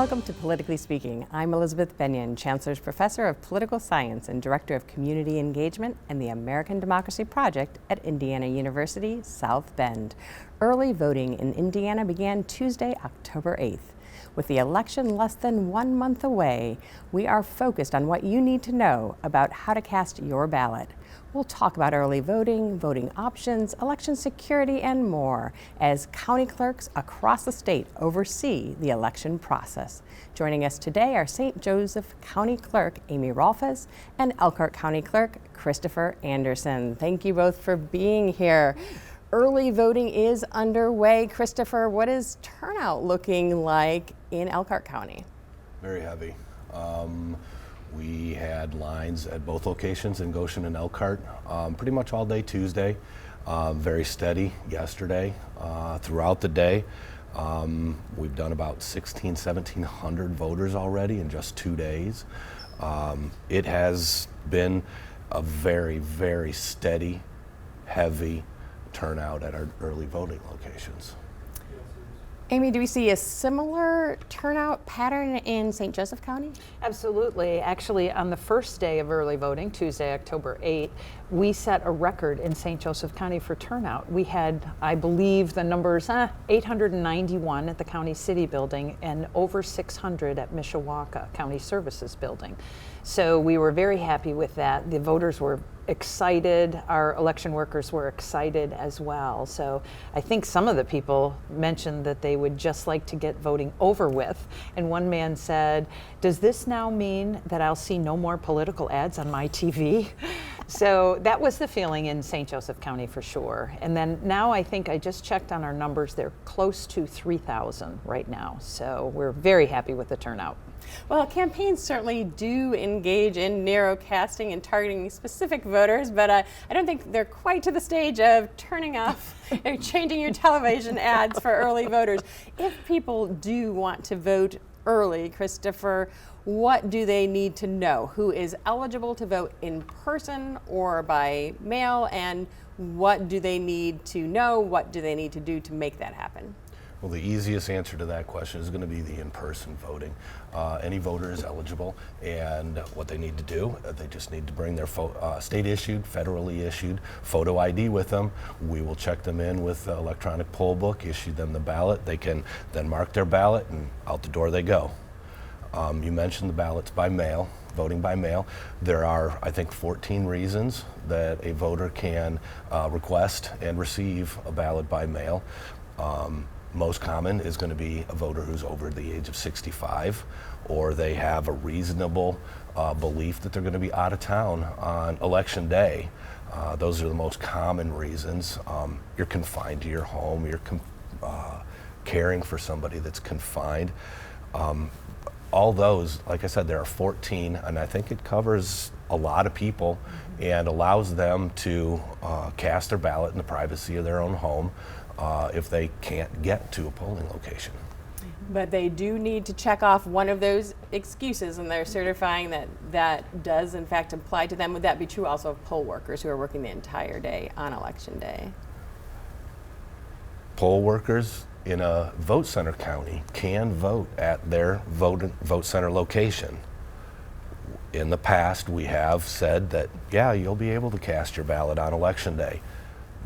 Welcome to Politically Speaking. I'm Elizabeth Benyon, Chancellor's Professor of Political Science and Director of Community Engagement and the American Democracy Project at Indiana University, South Bend. Early voting in Indiana began Tuesday, October 8th. With the election less than 1 month away, we are focused on what you need to know about how to cast your ballot. We'll talk about early voting, voting options, election security, and more as county clerks across the state oversee the election process. Joining us today are St. Joseph County Clerk Amy Rolfes and Elkhart County Clerk Christopher Anderson. Thank you both for being here. Early voting is underway. Christopher, what is turnout looking like in Elkhart County? Very heavy. We had lines at both locations in Goshen and Elkhart pretty much all day Tuesday. Very steady yesterday. Throughout the day, we've done about 1,700 voters already in just 2 days. It has been a very, very steady, heavy turnout at our early voting locations. Amy, do we see a similar turnout pattern in St. Joseph County? Absolutely. Actually, on the first day of early voting, Tuesday, October 8th, we set a record in St. Joseph County for turnout. We had, I believe the numbers, 891 at the County City Building and over 600 at Mishawaka County Services Building. So we were very happy with that. The voters were excited. Our election workers were excited as well. So I think some of the people mentioned that they would just like to get voting over with. And one man said, "Does this now mean that I'll see no more political ads on my TV?" So that was the feeling in St. Joseph County for sure. And then now I think I just checked on our numbers. They're close to 3,000 right now. So we're very happy with the turnout. Well, campaigns certainly do engage in narrow casting and targeting specific voters, but I don't think they're quite to the stage of turning off or changing your television ads for early voters. If people do want to vote early, Christopher, what do they need to know? Who is eligible to vote in person or by mail, and what do they need to know? What do they need to do to make that happen? Well, the easiest answer to that question is going to be the in-person voting. Any voter is eligible, and what they need to do, they just need to bring their state-issued, federally issued photo ID with them. We will check them in with the electronic poll book, issue them the ballot. They can then mark their ballot, and out the door they go. You mentioned the ballots by mail, voting by mail. There are, I think, 14 reasons that a voter can request and receive a ballot by mail. Most common is going to be a voter who's over the age of 65, or they have a reasonable belief that they're going to be out of town on election day. Those are the most common reasons. You're confined to your home, you're caring for somebody that's confined. All those, like I said, there are 14, and I think it covers a lot of people and allows them to cast their ballot in the privacy of their own home if they can't get to a polling location. But they do need to check off one of those excuses, and they're certifying that that does in fact apply to them. Would that be true also of poll workers who are working the entire day on election day? Poll workers in a vote center county can vote at their vote center location. In the past, we have said that, yeah, you'll be able to cast your ballot on election day.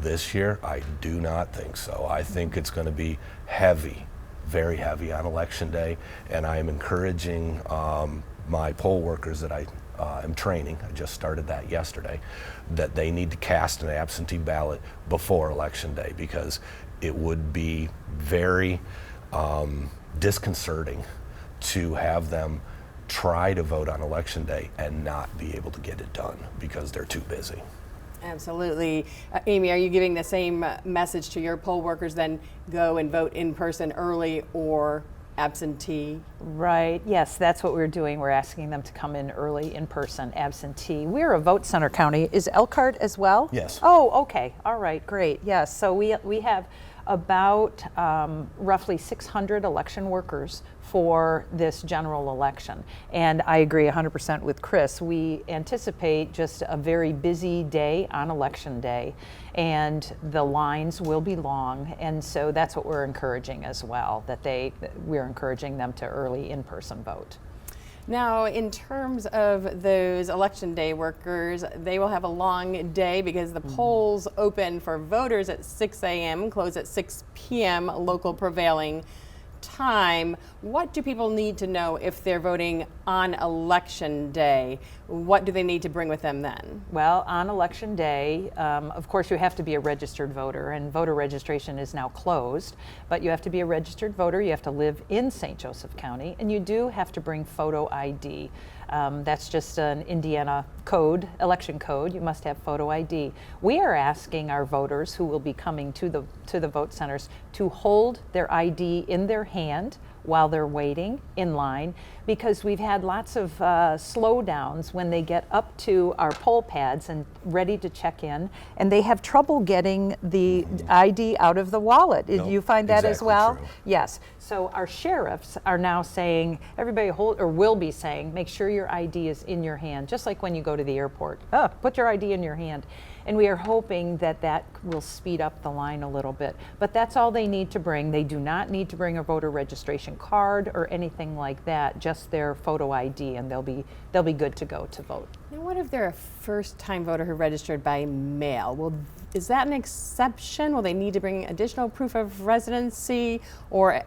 This year, I do not think so. I think it's going to be heavy, very heavy on election day, and I am encouraging my poll workers that I am training, I just started that yesterday, that they need to cast an absentee ballot before election day, because it would be very disconcerting to have them try to vote on election day and not be able to get it done because they're too busy. Absolutely. Amy, are you giving the same message to your poll workers, then go and vote in person early or absentee? Right. Yes, that's what we're doing. We're asking them to come in early, in person, absentee. We're a vote center county. Is Elkhart as well? Yes. Oh, okay. All right. Great. Yes. So we have about roughly 600 election workers for this general election. And I agree 100% with Chris. We anticipate just a very busy day on election day, and the lines will be long. And so that's what we're encouraging as well, that we're encouraging them to early in-person vote. Now, in terms of those election day workers, they will have a long day because the polls open for voters at 6 a.m., close at 6 p.m. local prevailing time. What do people need to know if they're voting on election day? What do they need to bring with them then? Well, on election day, of course, you have to be a registered voter, and voter registration is now closed, but you have to be a registered voter, you have to live in St. Joseph County, and you do have to bring photo ID. That's just an Indiana code, election code. You must have photo ID. We are asking our voters who will be coming to the vote centers to hold their ID in their hand while they're waiting in line, because we've had lots of slowdowns when they get up to our poll pads and ready to check in, and they have trouble getting the ID out of the wallet. Did you find that as well? True. Yes. So our sheriffs are now saying, everybody will be saying, make sure your ID is in your hand, just like when you go to the airport. Put your ID in your hand. And we are hoping that that will speed up the line a little bit. But that's all they need to bring. They do not need to bring a voter registration card or anything like that, just their photo ID, and they'll be good to go to vote. Now, what if they're a first-time voter who registered by mail? Is that an exception? Will they need to bring additional proof of residency, or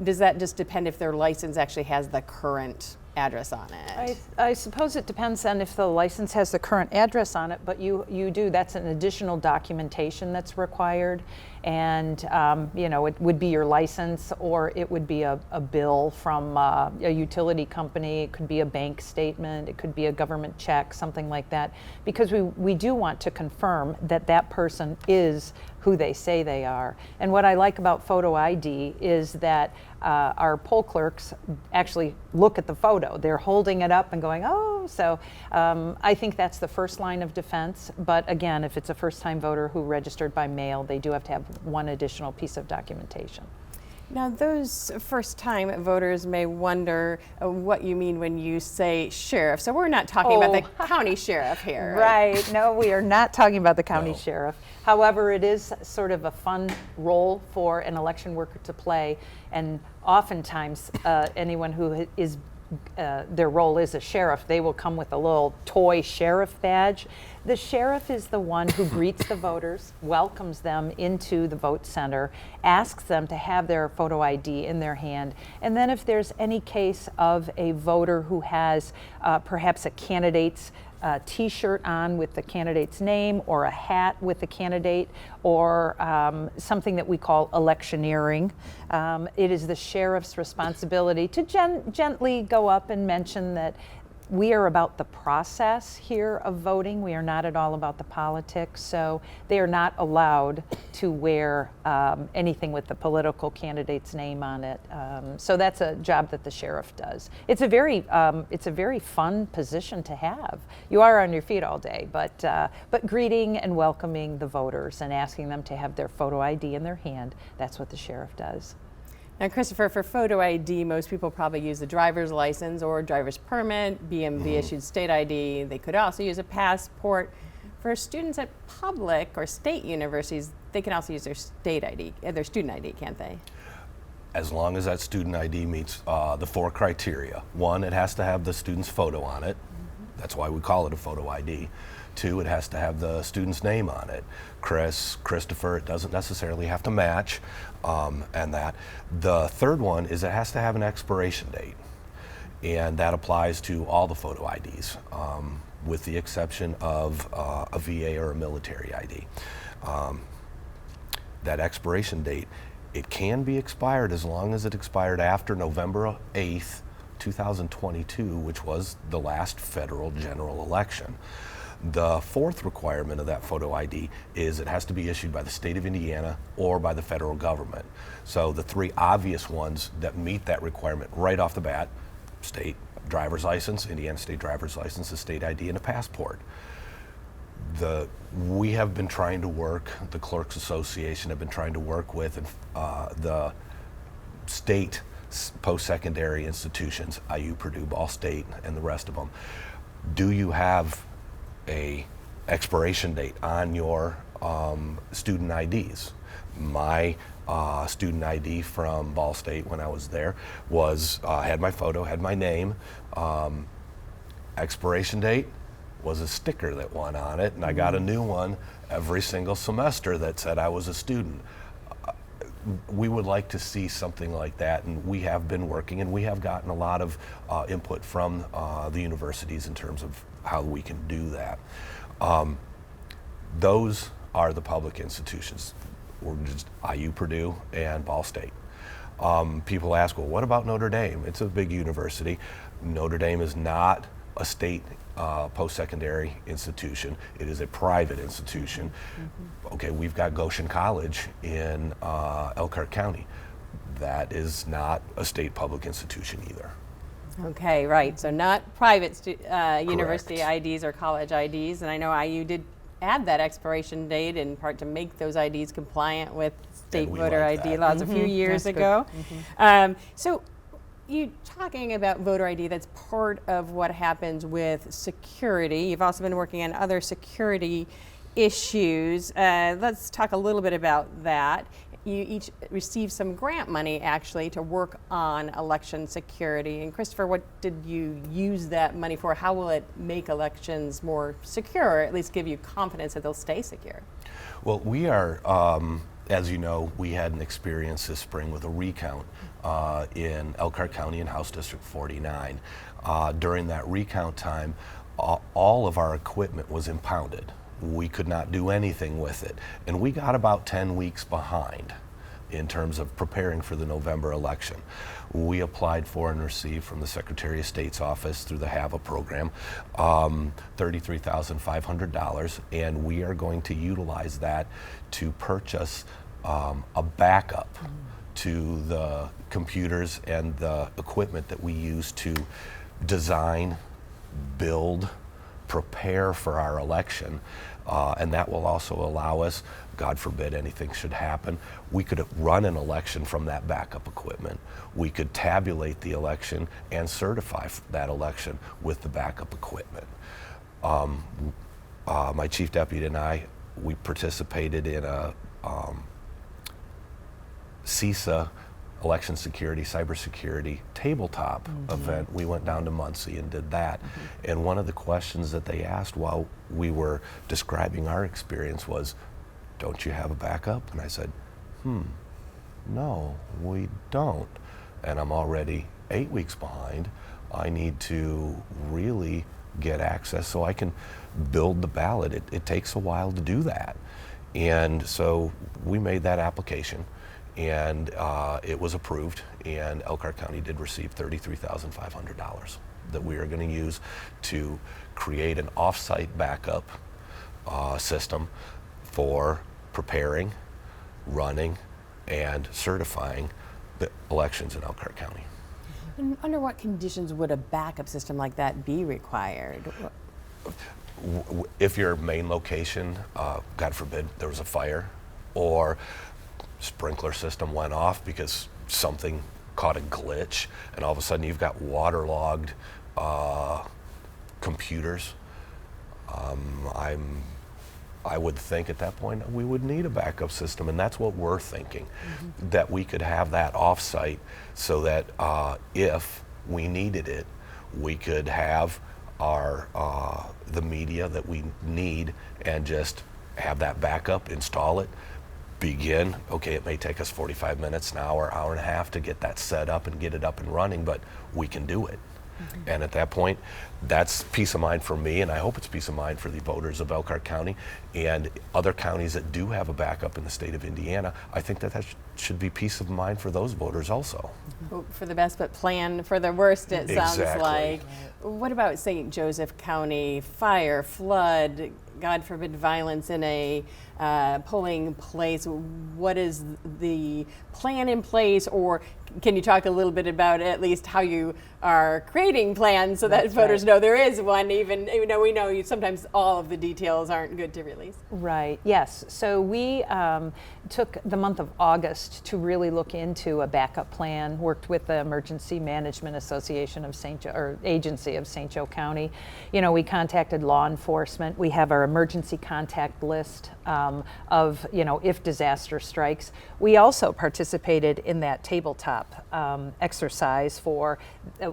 does that just depend if their license actually has the current address on it? I suppose it depends on if the license has the current address on it, but that's an additional documentation that's required. And it would be your license, or it would be a bill from a utility company. It could be a bank statement. It could be a government check, something like that, because we do want to confirm that that person is who they say they are. And what I like about photo ID is that our poll clerks actually look at the photo. They're holding it up and going, oh, so I think that's the first line of defense. But again, if it's a first-time voter who registered by mail, they do have to have one additional piece of documentation. Now, those first-time voters may wonder what you mean when you say sheriff. So we're not talking about the county sheriff here. Right. No, we are not talking about the county sheriff. However, it is sort of a fun role for an election worker to play, and oftentimes anyone who is their role is a sheriff, they will come with a little toy sheriff badge. The sheriff is the one who greets the voters, welcomes them into the vote center, asks them to have their photo ID in their hand, and then if there's any case of a voter who has perhaps a candidate's T-shirt on with the candidate's name, or a hat with the candidate, or something that we call electioneering. It is the sheriff's responsibility to gently go up and mention that we are about the process here of voting. We are not at all about the politics. So they are not allowed to wear anything with the political candidate's name on it. So that's a job that the sheriff does. It's a very fun position to have. You are on your feet all day, but greeting and welcoming the voters and asking them to have their photo ID in their hand, that's what the sheriff does. Now, Christopher, for photo ID, most people probably use a driver's license or driver's permit, BMV issued state ID. They could also use a passport. For students at public or state universities, they can also use their state ID, their student ID, can't they? As long as that student ID meets the 4 criteria. 1, it has to have the student's photo on it. That's why we call it a photo ID. 2, it has to have the student's name on it. Chris, Christopher, it doesn't necessarily have to match, and that. The 3rd one is it has to have an expiration date, and that applies to all the photo IDs, with the exception of a VA or a military ID. That expiration date, it can be expired as long as it expired after November 8th, 2022, which was the last federal general election. The 4th requirement of that photo ID is it has to be issued by the state of Indiana or by the federal government. So the 3 obvious ones that meet that requirement right off the bat: state driver's license, Indiana state driver's license, a state ID, and a passport. we have been trying to work, the Clerks Association have been trying to work with the state post-secondary institutions, IU, Purdue, Ball State, and the rest of them. Do you have a expiration date on your student IDs? My student ID from Ball State when I was there was had my photo, had my name. Expiration date was a sticker that went on it, and I got a new one every single semester that said I was a student. We would like to see something like that, and we have been working, and we have gotten a lot of input from the universities in terms of how we can do that. Those are the public institutions. We're just IU, Purdue, and Ball State. People ask, well, what about Notre Dame? It's a big university. Notre Dame is not a state post-secondary institution. It is a private institution. Mm-hmm. Okay, we've got Goshen College in Elkhart County. That is not a state public institution either. Okay, right. So not private university IDs or college IDs. And I know IU did add that expiration date in part to make those IDs compliant with state voter ID laws a few years ago. So you talking about voter ID, that's part of what happens with security. You've also been working on other security issues. Let's talk a little bit about that. You each received some grant money actually to work on election security. And Christopher, what did you use that money for? How will it make elections more secure, or at least give you confidence that they'll stay secure? Well, we are, as you know, we had an experience this spring with a recount in Elkhart County in House District 49. During that recount time, all of our equipment was impounded. We could not do anything with it. And we got about 10 weeks behind in terms of preparing for the November election. We applied for and received from the Secretary of State's office through the HAVA program $33,500, and we are going to utilize that to purchase a backup to the computers and the equipment that we use to design, build, prepare for our election. And that will also allow us, God forbid anything should happen, we could run an election from that backup equipment. We could tabulate the election and certify that election with the backup equipment. My chief deputy and I, we participated in a CISA election security, cybersecurity tabletop event. We went down to Muncie and did that. And one of the questions that they asked while we were describing our experience was, don't you have a backup? And I said, no, we don't. And I'm already 8 weeks behind. I need to really get access so I can build the ballot. It takes a while to do that. And so we made that application, and it was approved, and Elkhart County did receive $33,500 that we are going to use to create an off-site backup system for preparing, running, and certifying the elections in Elkhart County. And under what conditions would a backup system like that be required? If your main location, God forbid, there was a fire, or sprinkler system went off because something caught a glitch, and all of a sudden you've got waterlogged computers, I would think at that point we would need a backup system, and that's what we're thinking, that we could have that off-site so that if we needed it, we could have our the media that we need and just have that backup, install it, begin. Okay, it may take us 45 minutes, an hour, hour and a half to get that set up and get it up and running, but we can do it. And at that point, that's peace of mind for me, and I hope it's peace of mind for the voters of Elkhart County and other counties that do have a backup in the state of Indiana. I think that should be peace of mind for those voters also. Hope for the best, but plan for the worst, it sounds like. What about St. Joseph County? Fire, flood, God forbid, violence in a polling place, what is the plan in place, or can you talk a little bit about at least how you are creating plans so that voters know there is one, even we know sometimes all of the details aren't good to release? Right, yes. So we took the month of August to really look into a backup plan, worked with the Emergency Management Association of Agency of St. Joe County. We contacted law enforcement. We have our emergency contact list of, if disaster strikes. We also participated in that tabletop exercise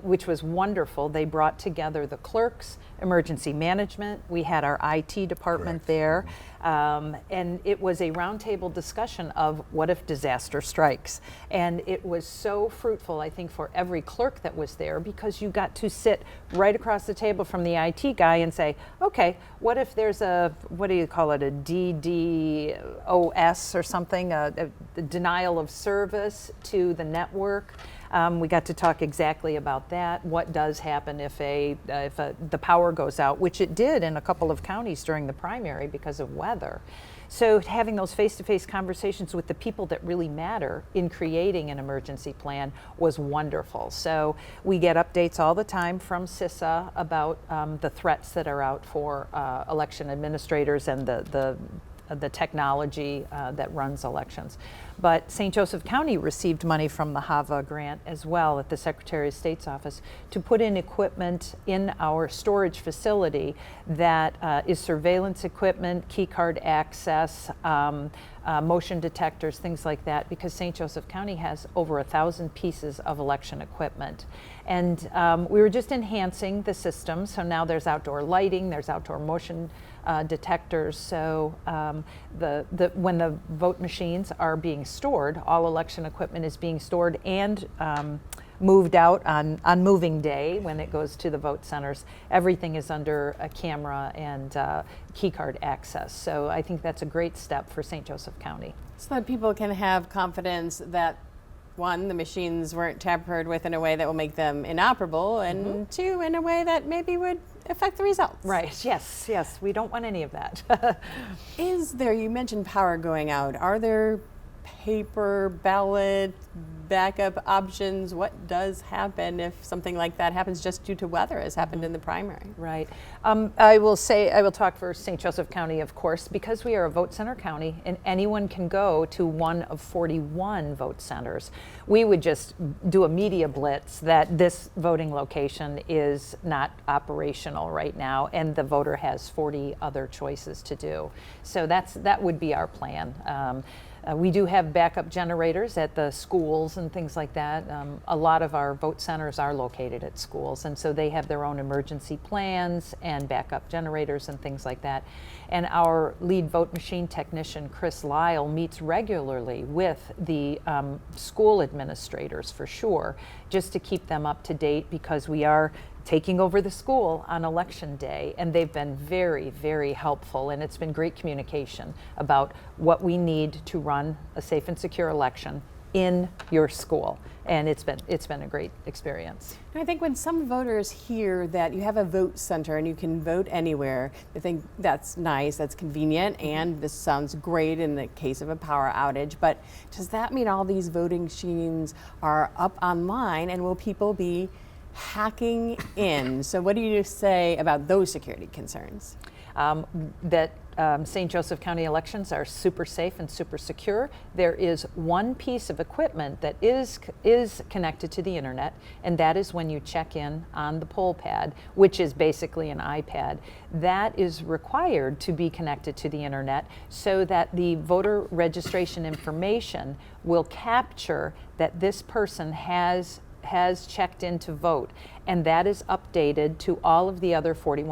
which was wonderful. They brought together the clerks, emergency management. We had our IT department there. And it was a roundtable discussion of what if disaster strikes. And it was so fruitful, I think, for every clerk that was there, because you got to sit right across the table from the IT guy and say, okay, what if there's a DDoS or something, a denial of service to the network. We got to talk exactly about that. What does happen if the power goes out, which it did in a couple of counties during the primary because of weather. So having those face-to-face conversations with the people that really matter in creating an emergency plan was wonderful. So we get updates all the time from CISA about the threats that are out for election administrators and the technology that runs elections. But St. Joseph County received money from the HAVA grant as well at the Secretary of State's office to put in equipment in our storage facility that is surveillance equipment, key card access, motion detectors, things like that, because St. Joseph County has over 1,000 pieces of election equipment. And we were just enhancing the system, so now there's outdoor lighting, there's outdoor motion detectors, so when the vote machines are being stored, all election equipment is being stored and moved out on moving day when it goes to the vote centers. Everything is under a camera and key card access. So I think that's a great step for St. Joseph County. So that people can have confidence that, one, the machines weren't tampered with in a way that will make them inoperable, and two, in a way that maybe would affect the results. Right, yes, we don't want any of that. You mentioned power going out. Are there paper ballot backup options? What does happen if something like that happens just due to weather, as happened in the primary? Right. I will talk for St. Joseph County, of course, because we are a vote center county and anyone can go to one of 41 vote centers. We would just do a media blitz that this voting location is not operational right now and the voter has 40 other choices to do. So that would be our plan. We do have backup generators at the schools and things like that. A lot of our vote centers are located at schools, and so they have their own emergency plans and backup generators and things like that. And our lead vote machine technician, Chris Lyle, meets regularly with the school administrators, for sure, just to keep them up to date, because we are taking over the school on election day, and they've been very, very helpful, and it's been great communication about what we need to run a safe and secure election in your school, and it's been a great experience. I think when some voters hear that you have a vote center and you can vote anywhere, they think that's nice, that's convenient, and this sounds great in the case of a power outage, but does that mean all these voting machines are up online, and will people be hacking in? So what do you say about those security concerns? That St. Joseph County elections are super safe and super secure. There is one piece of equipment that is connected to the internet, and that is when you check in on the poll pad, which is basically an iPad. That is required to be connected to the internet so that the voter registration information will capture that this person has checked in to vote, and that is updated to all of the other 40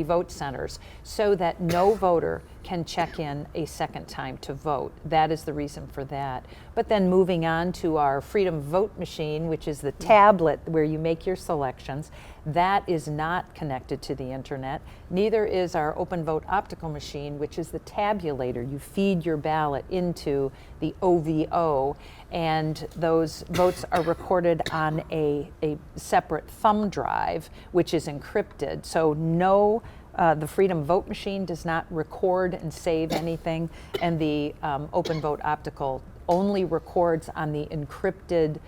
vote centers so that no voter can check in a second time to vote. That is the reason for that. But then moving on to our Freedom Vote machine, which is the tablet where you make your selections, that is not connected to the internet. Neither is our Open Vote optical machine, which is the tabulator. You feed your ballot into the OVO, and those votes are recorded on a separate thumb drive, which is encrypted. So no The Freedom Vote machine does not record and save anything, and the Open Vote Optical only records on the encrypted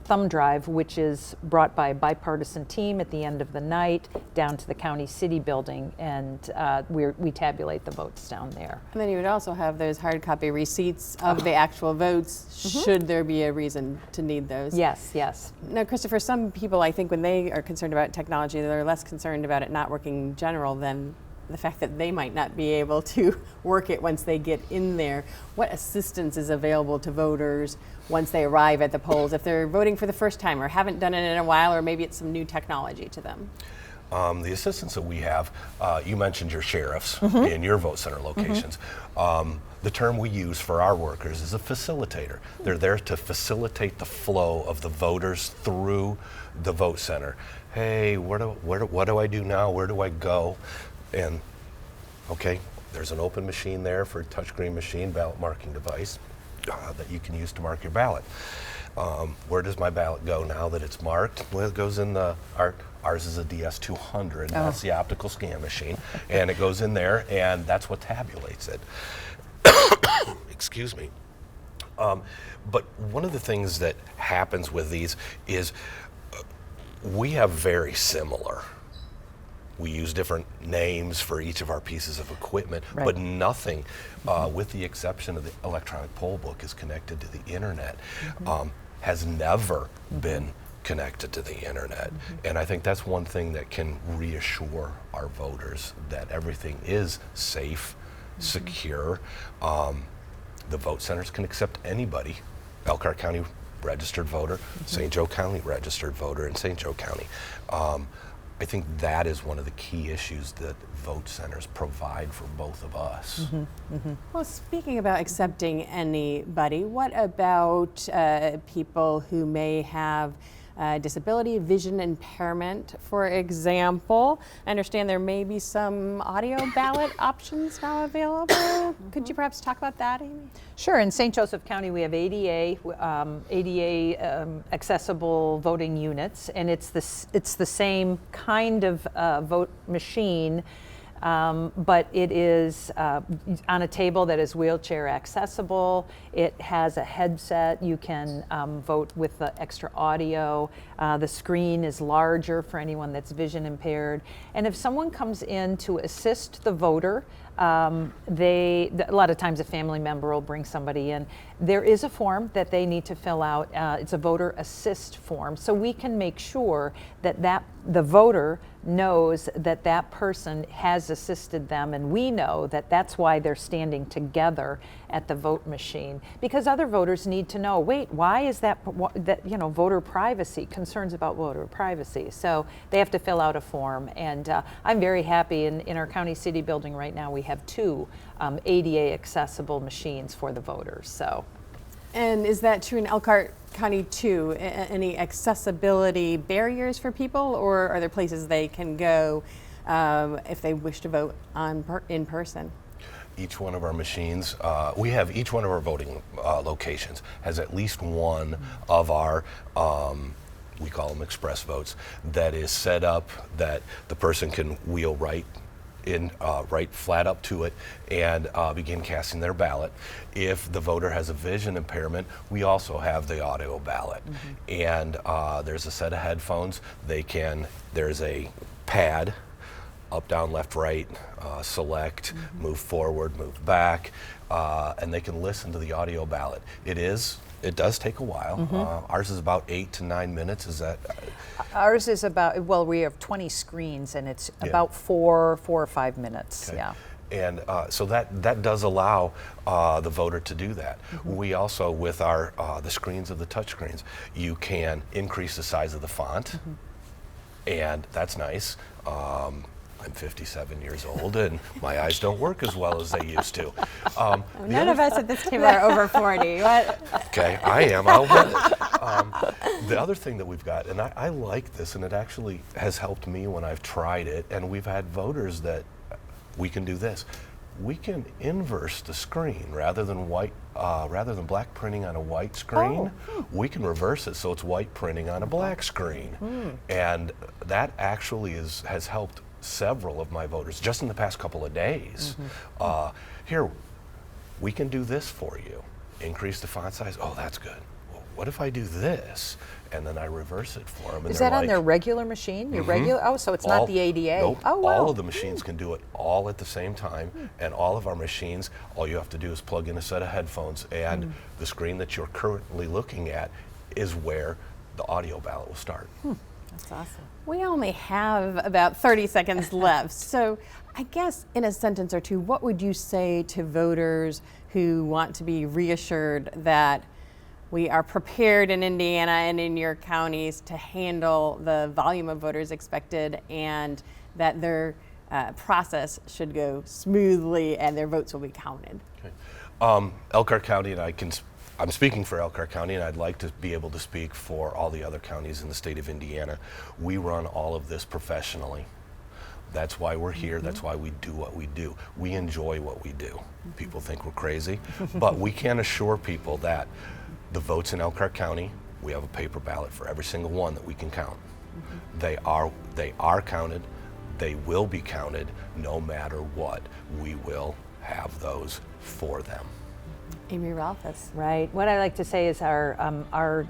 thumb drive, which is brought by a bipartisan team at the end of the night down to the county city building, and we tabulate the votes down there. And then you would also have those hard copy receipts of the actual votes, should there be a reason to need those. Yes, yes. Now, Christopher, some people, I think when they are concerned about technology, they're less concerned about it not working in general than the fact that they might not be able to work it once they get in there. What assistance is available to voters once they arrive at the polls if they're voting for the first time or haven't done it in a while, or maybe it's some new technology to them? The assistance that we have, you mentioned your sheriffs in your vote center locations. The term we use for our workers is a facilitator. They're there to facilitate the flow of the voters through the vote center. Hey, what do I do now? Where do I go? And okay, there's an open machine there for a touchscreen machine, ballot marking device that you can use to mark your ballot. Where does my ballot go now that it's marked? Well, it goes in ours is a DS200. That's the optical scan machine, and it goes in there, and that's what tabulates it. Excuse me. But one of the things that happens with these is we have very similar. We use different names for each of our pieces of equipment, but nothing, with the exception of the electronic poll book, is connected to the internet, has never been connected to the internet. And I think that's one thing that can reassure our voters that everything is safe, secure. The vote centers can accept anybody, Elkhart County registered voter, St. Joe County registered voter in St. Joe County. I think that is one of the key issues that vote centers provide for both of us. Well, speaking about accepting anybody, what about people who may have disability, vision impairment, for example? I understand there may be some audio ballot options now available. Could you perhaps talk about that, Amy? Sure. In St. Joseph County, we have ADA accessible voting units, and it's the same kind of vote machine, but it is on a table that is wheelchair accessible. It has a headset. You can vote with the extra audio. The screen is larger for anyone that's vision impaired. And if someone comes in to assist the voter, a lot of times a family member will bring somebody in. There is a form that they need to fill out. It's a voter assist form, so we can make sure that the voter knows that that person has assisted them, and we know that that's why they're standing together at the vote machine, because other voters need to know, wait, why is that voter privacy, concerns about voter privacy. So they have to fill out a form, and I'm very happy in our county city building right now we have 2 ADA accessible machines for the voters. So. And is that true in Elkhart County too? Any accessibility barriers for people, or are there places they can go if they wish to vote in person? Each one of our machines, each one of our voting locations has at least one of our, we call them express votes, that is set up that the person can wheel right flat up to it and begin casting their ballot. If the voter has a vision impairment, we also have the audio ballot. And there's a set of headphones. There's a pad, up, down, left, right, select, move forward, move back, and they can listen to the audio ballot. It does take a while. Ours is about 8 to 9 minutes. Is that? Ours is about, well, we have 20 screens, and it's about 4 or 5 minutes. Okay. Yeah. And so that does allow the voter to do that. We also, with our the screens of the touch screens, you can increase the size of the font, and that's nice. I'm 57 years old, and my eyes don't work as well as they used to. None of us at this table are over 40. What? Okay, I am. I'll admit it. The other thing that we've got, and I like this, and it actually has helped me when I've tried it, and we've had voters that we can do this. We can inverse the screen rather than black printing on a white screen. We can reverse it so it's white printing on a black screen, and that actually has helped several of my voters just in the past couple of days. Here, we can do this for you. Increase the font size. Oh, that's good. Well, what if I do this? And then I reverse it for them. Is that on their regular machine? Your regular? Oh, so it's not the ADA. Nope. Oh, wow. All of the machines can do it all at the same time, and all of our machines, all you have to do is plug in a set of headphones, and the screen that you're currently looking at is where the audio ballot will start. That's awesome. We only have about 30 seconds left. So I guess in a sentence or two, what would you say to voters who want to be reassured that we are prepared in Indiana and in your counties to handle the volume of voters expected, and that their process should go smoothly and their votes will be counted? Okay. Elkhart County, and I'm speaking for Elkhart County, and I'd like to be able to speak for all the other counties in the state of Indiana. We run all of this professionally. That's why we're here. That's why we do what we do. We enjoy what we do. People think we're crazy, but we can assure people that the votes in Elkhart County, we have a paper ballot for every single one that we can count. They are counted. They will be counted no matter what. We will have those for them. Amy Rolfes. Right. What I like to say is our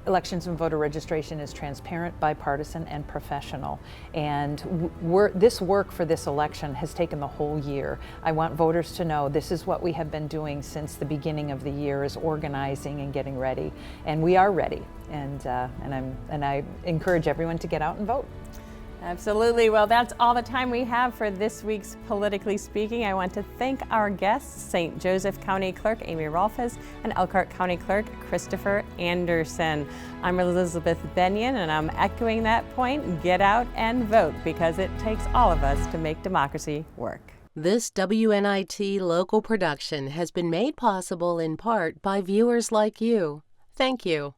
elections and voter registration is transparent, bipartisan, and professional. And this work for this election has taken the whole year. I want voters to know this is what we have been doing since the beginning of the year, is organizing and getting ready. And we are ready. And I encourage everyone to get out and vote. Absolutely. Well, that's all the time we have for this week's Politically Speaking. I want to thank our guests, St. Joseph County Clerk Amy Rolfes and Elkhart County Clerk Christopher Anderson. I'm Elizabeth Benyon, and I'm echoing that point. Get out and vote, because it takes all of us to make democracy work. This WNIT local production has been made possible in part by viewers like you. Thank you.